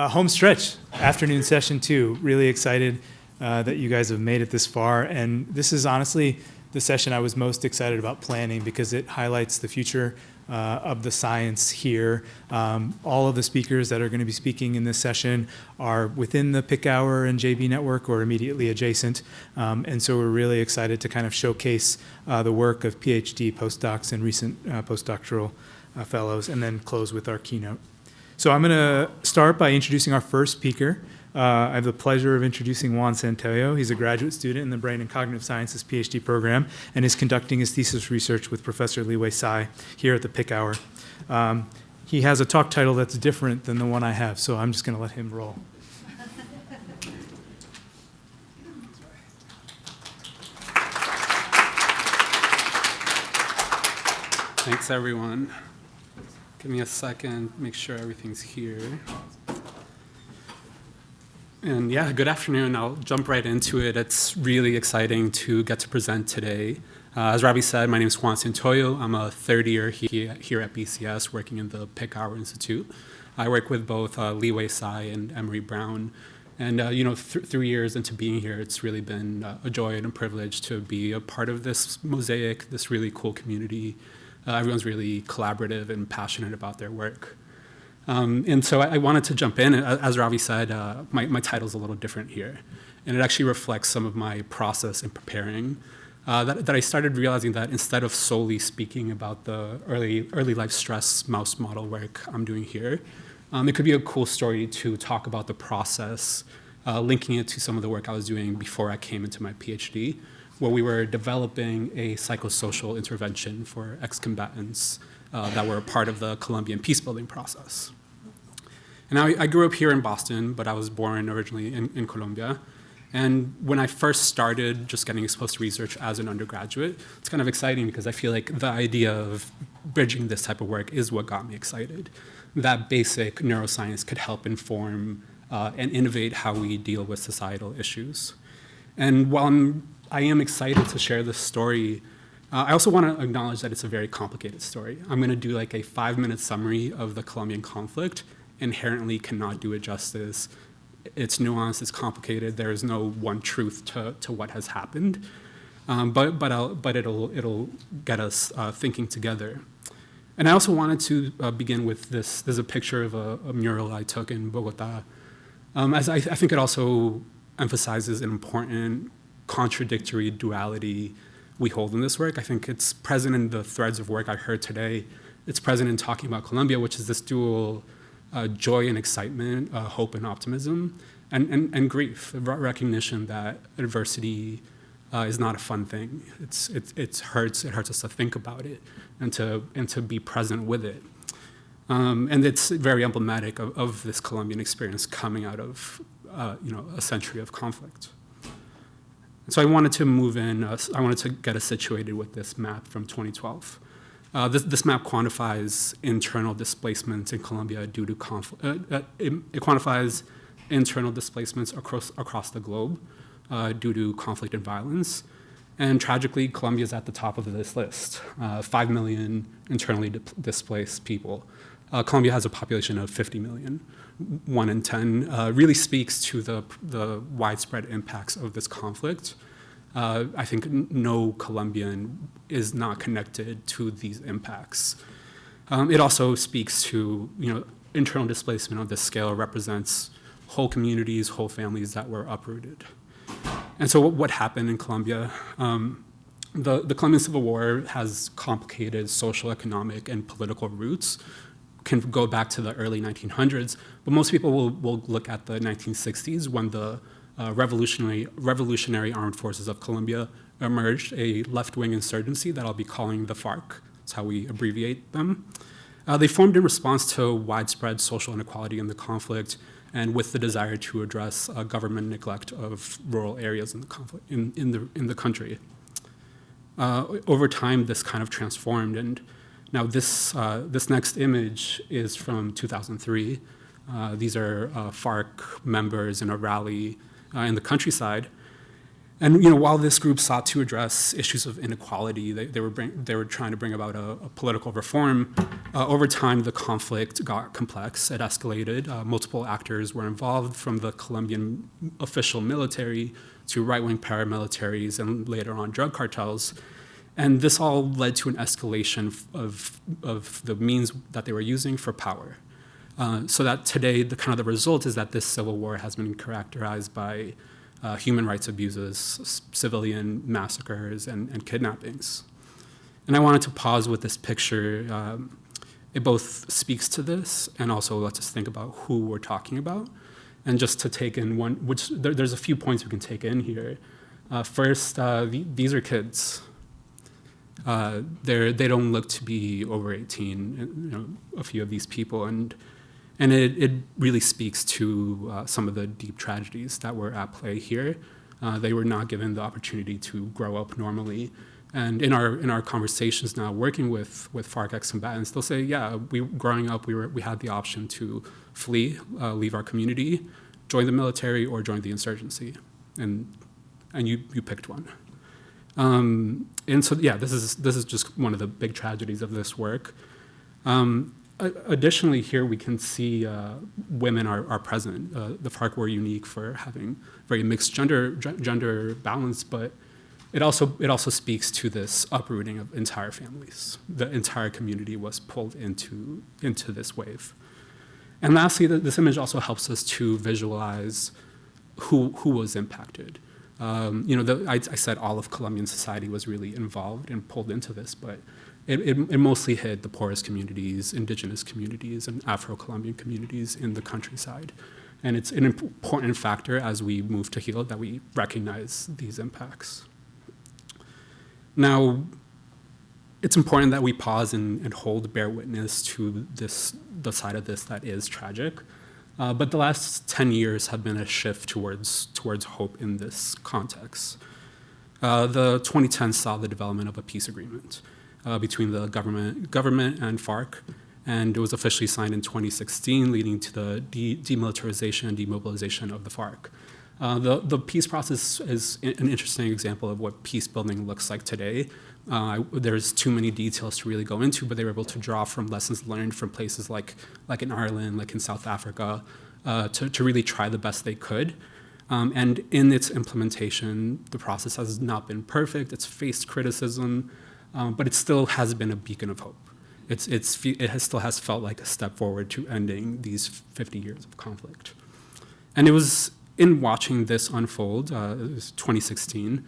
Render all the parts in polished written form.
Home stretch, afternoon session 2. Really excited that you guys have made it this far. And this is honestly the session I was most excited about planning because it highlights the future of the science here. All of the speakers that are going to be speaking in this session are within the Picower and JB network or immediately adjacent. And so we're really excited to kind of showcase the work of PhD postdocs and recent postdoctoral fellows, and then close with our keynote. So I'm going to start by introducing our first speaker. I have the pleasure of introducing Juan Santoyo. He's a graduate student in the Brain and Cognitive Sciences PhD program and is conducting his thesis research with Professor Liwei Tsai here at the Picower. He has a talk title that's different than the one I have, so I'm just going to let him roll. Thanks, everyone. Give me a second, make sure everything's here. And yeah, good afternoon. I'll jump right into it. It's really exciting to get to present today. As Ravi said, my name is Juan Santoyo. I'm a third year here at BCS working in the Picower Institute. I work with both Liwei Tsai and Emery Brown. And 3 years into being here, it's really been a joy and a privilege to be a part of this mosaic, this really cool community. Everyone's really collaborative and passionate about their work. And so I wanted to jump in. As Ravi said, my title's a little different here. And it actually reflects some of my process in preparing. That I started realizing that instead of solely speaking about the early life stress mouse model work I'm doing here, it could be a cool story to talk about the process, linking it to some of the work I was doing before I came into my PhD, where we were developing a psychosocial intervention for ex-combatants that were a part of the Colombian peacebuilding process. And I grew up here in Boston, but I was born originally in Colombia. And when I first started just getting exposed to research as an undergraduate, it's kind of exciting because I feel like the idea of bridging this type of work is what got me excited. That basic neuroscience could help inform and innovate how we deal with societal issues. And while I am excited to share this story, I also want to acknowledge that it's a very complicated story. I'm going to do like a 5-minute summary of the Colombian conflict. Inherently cannot do it justice. It's nuanced, it's complicated. There is no one truth to what has happened, but it'll get us thinking together. And I also wanted to begin with this. There's a picture of a mural I took in Bogota. As I think it also emphasizes an important contradictory duality we hold in this work. I think it's present in the threads of work I heard today. It's present in talking about Colombia, which is this dual joy and excitement, hope and optimism, and grief, recognition that adversity is not a fun thing. It hurts us to think about it and to be present with it. And it's very emblematic of this Colombian experience coming out of a century of conflict. So I wanted to move in, I wanted to get us situated with this map from 2012. This map quantifies internal displacements in Colombia due to conflict. It quantifies internal displacements across the globe due to conflict and violence. And tragically, Colombia is at the top of this list, 5 million internally displaced people. Colombia has a population of 50 million. 1 in 10 really speaks to the widespread impacts of this conflict. I think no Colombian is not connected to these impacts. It also speaks to, internal displacement of this scale represents whole communities, whole families that were uprooted. And so what happened in Colombia? The Colombian Civil War has complicated social, economic, and political roots. Can go back to the early 1900s, but most people will look at the 1960s when the revolutionary armed forces of Colombia emerged, a left-wing insurgency that I'll be calling the FARC. That's how we abbreviate them. They formed in response to widespread social inequality in the conflict and with the desire to address government neglect of rural areas in the conflict in the country. Over time, this kind of transformed, and now this next image is from 2003. These are FARC members in a rally in the countryside. And while this group sought to address issues of inequality, they were trying to bring about a political reform. Over time, the conflict got complex. It escalated. Multiple actors were involved, from the Colombian official military to right-wing paramilitaries and later on drug cartels. And this all led to an escalation of the means that they were using for power. So that today, the result is that this civil war has been characterized by human rights abuses, civilian massacres, and kidnappings. And I wanted to pause with this picture. It both speaks to this and also lets us think about who we're talking about. And just to take in one, there's a few points we can take in here. First, these are kids. They don't look to be over 18, a few of these people. And it really speaks to some of the deep tragedies that were at play here. They were not given the opportunity to grow up normally. And in our conversations now, working with FARC ex-combatants, they'll say, yeah, growing up, we had the option to flee, leave our community, join the military, or join the insurgency. And you picked one. And so, yeah, this is just one of the big tragedies of this work. Additionally, here we can see women are present. The FARC were unique for having very mixed gender balance, but it also speaks to this uprooting of entire families. The entire community was pulled into this wave. And lastly, this image also helps us to visualize who was impacted. I said all of Colombian society was really involved and pulled into this, but it mostly hit the poorest communities, indigenous communities, and Afro-Colombian communities in the countryside. And it's an important factor as we move to heal that we recognize these impacts. Now, it's important that we pause and bear witness to the side of this that is tragic. But the last 10 years have been a shift towards hope in this context. The 2010s saw the development of a peace agreement between the government and FARC, and it was officially signed in 2016, leading to the demilitarization and demobilization of the FARC. The peace process is an interesting example of what peace building looks like today. There's too many details to really go into, but they were able to draw from lessons learned from places like in Ireland, like in South Africa, to really try the best they could. And in its implementation, the process has not been perfect. It's faced criticism, but it still has been a beacon of hope. It still has felt like a step forward to ending these 50 years of conflict. And it was in watching this unfold, it was 2016,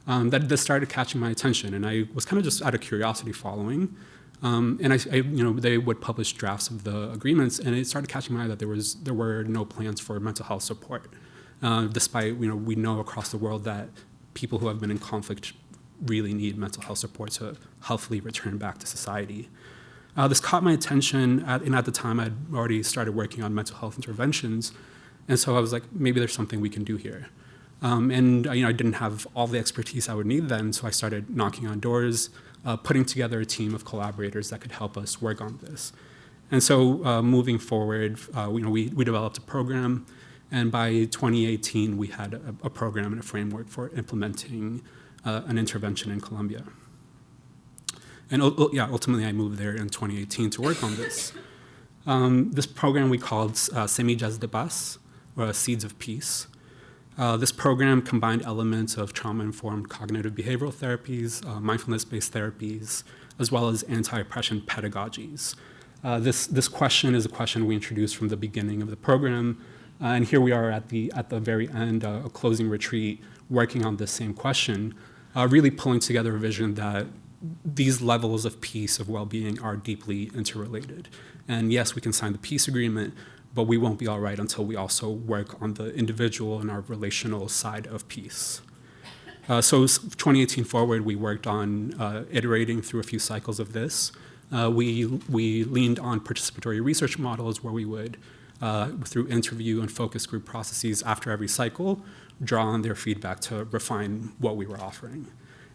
that this started catching my attention, and I was kind of just out of curiosity following. And they would publish drafts of the agreements, and it started catching my eye that there were no plans for mental health support, despite we know across the world that people who have been in conflict really need mental health support to healthily return back to society. This caught my attention, and at the time I'd already started working on mental health interventions, and so I was like, maybe there's something we can do here. And I didn't have all the expertise I would need then, so I started knocking on doors, putting together a team of collaborators that could help us work on this. And so moving forward, we developed a program, and by 2018 we had a program and a framework for implementing an intervention in Colombia. And ultimately I moved there in 2018 to work on this. This program we called Semillas de Paz, or Seeds of Peace. This program combined elements of trauma-informed cognitive behavioral therapies, mindfulness-based therapies, as well as anti-oppression pedagogies. This question is a question we introduced from the beginning of the program, and here we are at the very end, a closing retreat, working on this same question, really pulling together a vision that these levels of peace, of well-being, are deeply interrelated. And yes, we can sign the peace agreement, but we won't be all right until we also work on the individual and our relational side of peace. So 2018 forward, we worked on iterating through a few cycles of this. We leaned on participatory research models where we would, through interview and focus group processes after every cycle, draw on their feedback to refine what we were offering.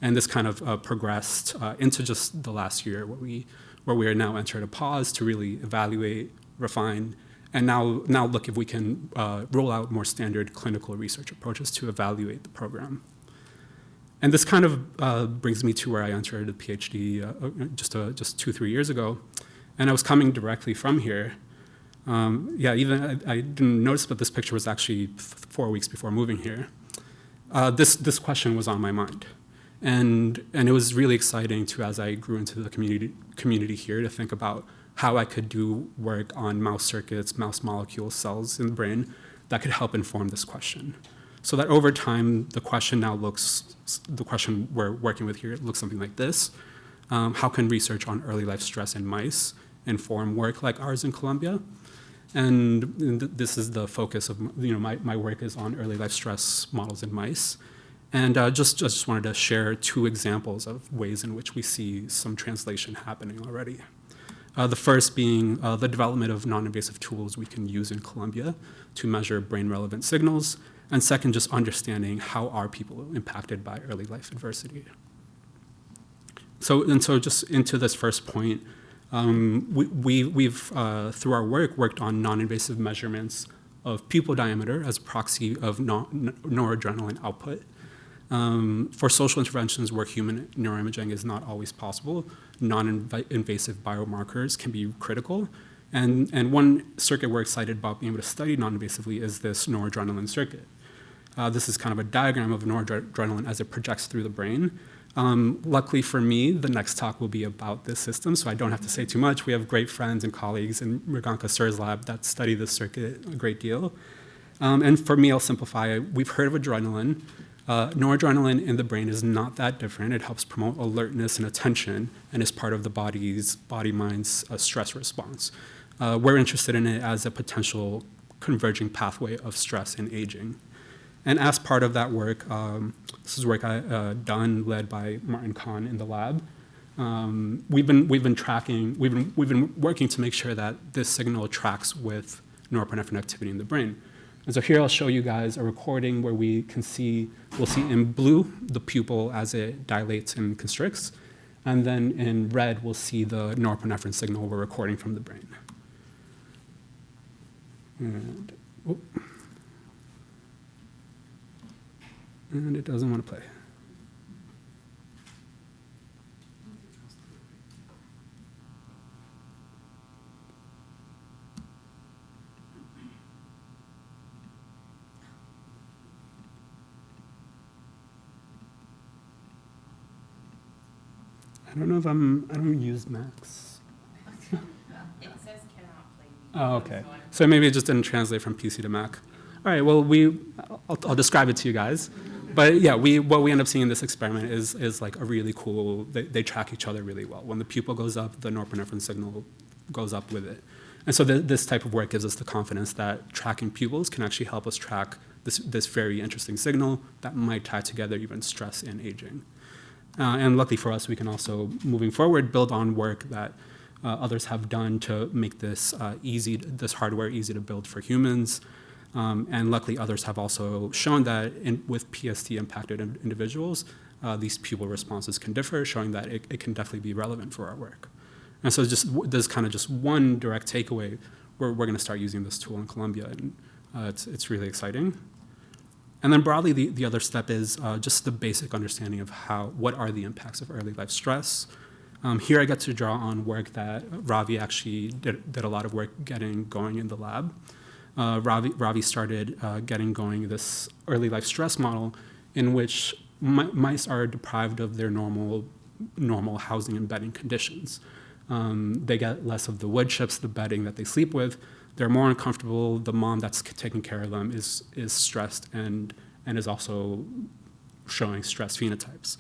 And this kind of progressed into just the last year where we are now entered a pause to really evaluate, refine, and now look if we can roll out more standard clinical research approaches to evaluate the program. And this kind of brings me to where I entered a PhD just 2-3 years ago. And I was coming directly from here. Even I didn't notice, but this picture was actually 4 weeks before moving here. This question was on my mind. And it was really exciting to, as I grew into the community here, to think about how I could do work on mouse circuits, mouse molecule cells in the brain that could help inform this question. So that over time, the question we're working with here looks something like this. How can research on early life stress in mice inform work like ours in Columbia? And this is the focus of, my work is on early life stress models in mice. And just wanted to share 2 examples of ways in which we see some translation happening already. The first being the development of non-invasive tools we can use in Columbia to measure brain-relevant signals. And second, just understanding how are people impacted by early life adversity. So just into this first point, we've through our work, worked on non-invasive measurements of pupil diameter as a proxy of noradrenaline output. For social interventions where human neuroimaging is not always possible, non-invasive biomarkers can be critical. And one circuit we're excited about being able to study non-invasively is this noradrenaline circuit. This is kind of a diagram of noradrenaline as it projects through the brain. Luckily for me, the next talk will be about this system, so I don't have to say too much. We have great friends and colleagues in Mriganka Sir's lab that study this circuit a great deal. And for me, I'll simplify it. We've heard of adrenaline. Noradrenaline in the brain is not that different. It helps promote alertness and attention and is part of the body-mind's stress response. We're interested in it as a potential converging pathway of stress and aging. And as part of that work, this is work done, led by Martin Kahn in the lab. We've been working to make sure that this signal tracks with norepinephrine activity in the brain. And so here I'll show you guys a recording where we'll see in blue the pupil as it dilates and constricts, and then in red we'll see the norepinephrine signal we're recording from the brain. And it doesn't want to play. I don't know if I don't use Macs. It says cannot play. Oh, okay. So maybe it just didn't translate from PC to Mac. All right, well, I'll describe it to you guys. But yeah, what we end up seeing in this experiment is like a really cool, they track each other really well. When the pupil goes up, the norepinephrine signal goes up with it. And so this type of work gives us the confidence that tracking pupils can actually help us track this very interesting signal that might tie together even stress and aging. And luckily for us, we can also, moving forward, build on work that others have done to make this hardware easy to build for humans. And luckily, others have also shown that with PST-impacted individuals, these pupil responses can differ, showing that it can definitely be relevant for our work. And so this is kind of just one direct takeaway. We're going to start using this tool in Columbia, and it's really exciting. And then broadly, the other step is just the basic understanding of what are the impacts of early life stress. Here I get to draw on work that Ravi actually did a lot of work getting going in the lab. Ravi started getting going this early life stress model in which mice are deprived of their normal housing and bedding conditions. They get less of the wood chips, the bedding that they sleep with. They're more uncomfortable. The mom that's taking care of them is stressed and is also showing stress phenotypes.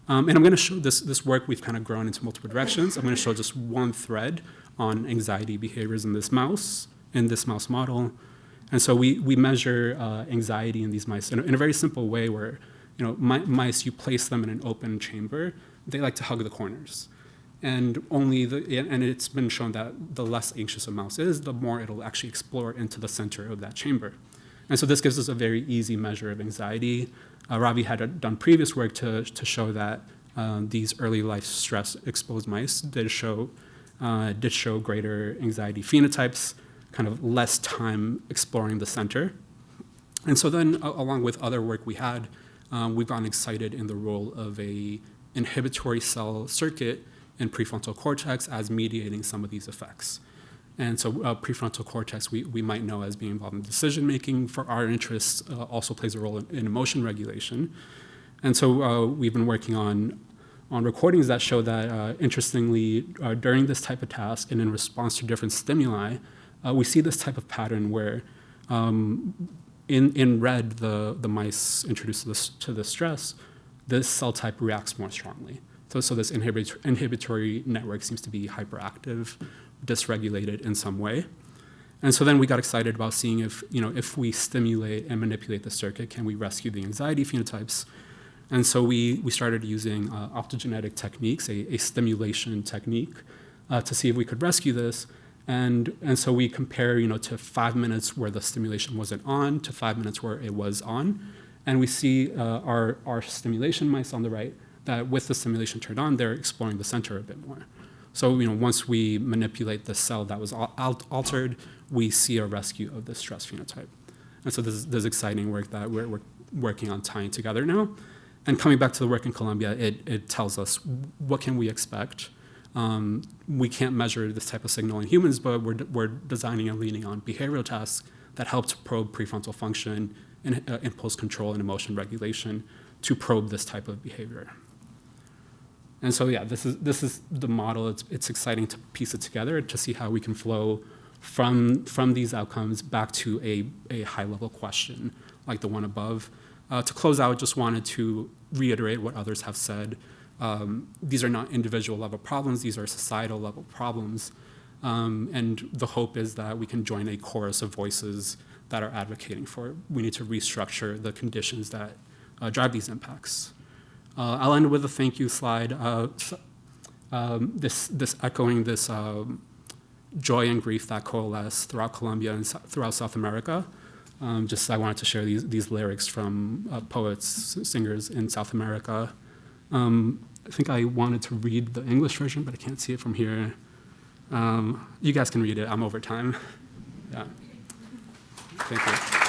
And I'm going to show this work. We've kind of grown into multiple directions. I'm going to show just one thread on anxiety behaviors in this mouse model. And so we measure anxiety in these mice in a very simple way where, mice, you place them in an open chamber. They like to hug the corners. And it's been shown that the less anxious a mouse is, the more it'll actually explore into the center of that chamber. And so this gives us a very easy measure of anxiety. Ravi had done previous work to show that these early life stress exposed mice did show greater anxiety phenotypes, kind of less time exploring the center. And so then, along with other work we had, we've gotten excited in the role of a inhibitory cell circuit in prefrontal cortex as mediating some of these effects. And so prefrontal cortex, we might know as being involved in decision-making for our interests, also plays a role in emotion regulation. And so we've been working on recordings that show that, interestingly, during this type of task and in response to different stimuli, we see this type of pattern where in red, the mice introduced to the stress, this cell type reacts more strongly. So this inhibitory network seems to be hyperactive, dysregulated in some way. And so then we got excited about seeing if we stimulate and manipulate the circuit, can we rescue the anxiety phenotypes? And so we started using optogenetic techniques, a stimulation technique, to see if we could rescue this. And so we compare, to 5 minutes where the stimulation wasn't on to 5 minutes where it was on. And we see our stimulation mice on the right, that with the stimulation turned on, they're exploring the center a bit more. So, once we manipulate the cell that was altered, we see a rescue of the stress phenotype. And so this is exciting work that we're working on tying together now. And coming back to the work in Colombia, it tells us what can we expect. We can't measure this type of signal in humans, but we're designing and leaning on behavioral tasks that help to probe prefrontal function, and impulse control, and emotion regulation to probe this type of behavior. And so, yeah, this is the model. It's exciting to piece it together to see how we can flow from these outcomes back to a high-level question like the one above. To close out, just wanted to reiterate what others have said. These are not individual-level problems. These are societal-level problems. And the hope is that we can join a chorus of voices that are advocating for it. We need to restructure the conditions that drive these impacts. I'll end with a thank you slide. This echoing this joy and grief that coalesce throughout Colombia and throughout South America. I wanted to share these lyrics from poets, singers in South America. I think I wanted to read the English version, but I can't see it from here. You guys can read it. I'm over time. Yeah. Thank you.